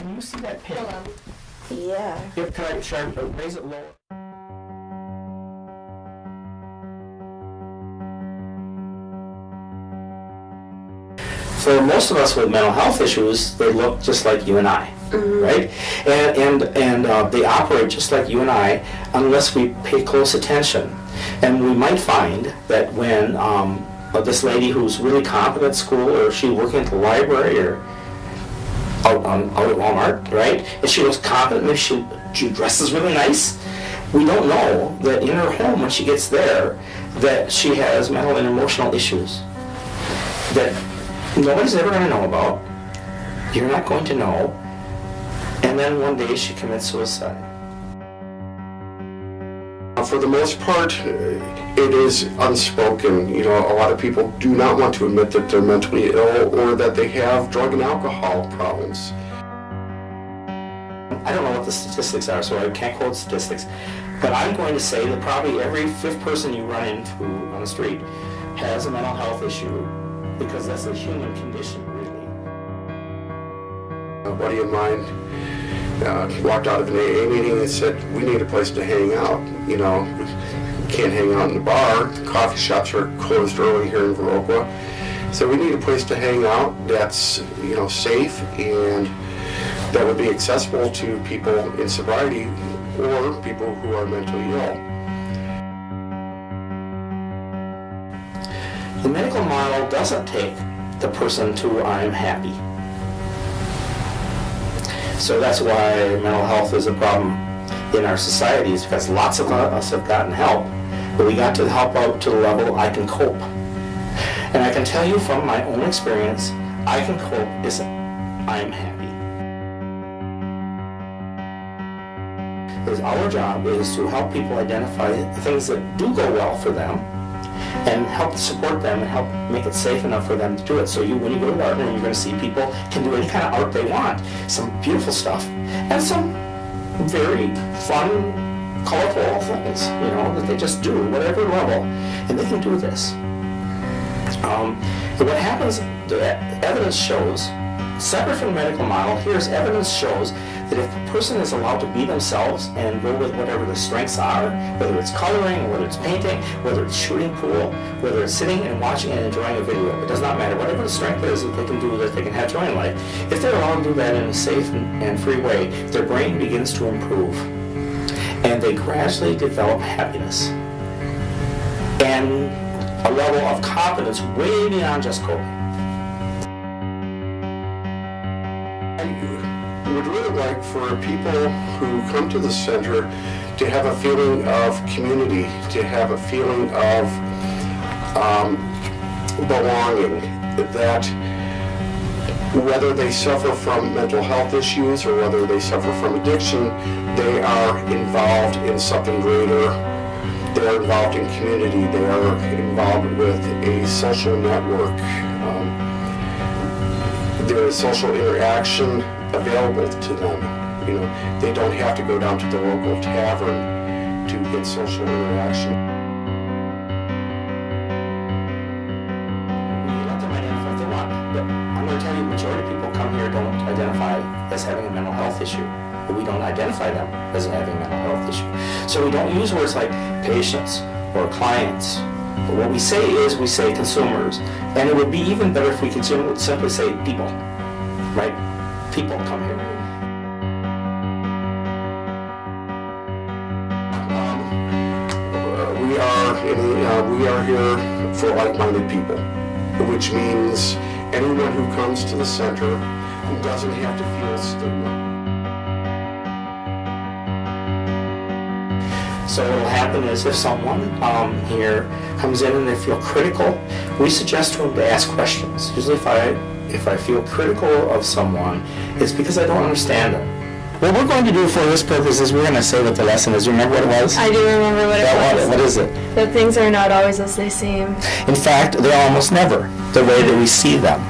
can you see that pin? Hold on. Yeah. Here, can I try to raise it lower? For most of us with mental health issues, they look just like you and I, right? And they operate just like you and I, unless we pay close attention. And we might find that when this lady who's really competent at school, or she working at the library, or out at Walmart, right? And she looks competent, maybe she dresses really nice. We don't know that in her home, when she gets there, that she has mental and emotional issues that nobody's ever going to know about. You're not going to know. And then one day she commits suicide. For the most part, it is unspoken. You know, a lot of people do not want to admit that they're mentally ill or that they have drug and alcohol problems. I don't know what the statistics are, so I can't quote statistics, but I'm going to say that probably every fifth person you run into on the street has a mental health issue, because that's a human condition, really. A buddy of mine walked out of an AA meeting and said, we need a place to hang out. You know, we can't hang out in the bar. Coffee shops are closed early here in Viroqua. So we need a place to hang out that's, you know, safe and that would be accessible to people in sobriety or people who are mentally ill. The medical model doesn't take the person to I'm happy. So that's why mental health is a problem in our societies, because lots of us have gotten help, but we got to help out to the level I can cope. And I can tell you from my own experience, I can cope is I'm happy. Because our job is to help people identify the things that do go well for them, and help support them and help make it safe enough for them to do it. So when you go to the art room, you're going to see people can do any kind of art they want. Some beautiful stuff and some very fun, colorful things, you know, that they just do at whatever level, and they can do this. And what happens, the evidence shows, separate from the medical model, here's evidence shows that if a person is allowed to be themselves and go with whatever their strengths are, whether it's coloring, or whether it's painting, whether it's shooting pool, whether it's sitting and watching and enjoying a video, it does not matter. Whatever the strength is that they can do, that they can have joy in life, if they're allowed to do that in a safe and free way, their brain begins to improve. And they gradually develop happiness and a level of confidence way beyond just coping. I would really like for people who come to the center to have a feeling of community, to have a feeling of belonging, that whether they suffer from mental health issues or whether they suffer from addiction, they are involved in something greater. They are involved in community. They are involved with a social network. There is social interaction available to them. You know, they don't have to go down to the local tavern to get social interaction. We let them identify if they want, but I'm going to tell you, the majority of people come here don't identify as having a mental health issue, but we don't identify them as having a mental health issue. So we don't use words like patients or clients. But what we say is, we say consumers, and it would be even better if we could simply say people, right? People come here. We are here for like-minded people, which means anyone who comes to the center doesn't have to feel stigma. So what will happen is, if someone here comes in and they feel critical, we suggest to them to ask questions. Usually if I feel critical of someone, it's because I don't understand them. What we're going to do for this purpose is we're going to say what the lesson is. You remember what it was? I do remember what it was. What is it? That things are not always as they seem. In fact, they're almost never the way that we see them.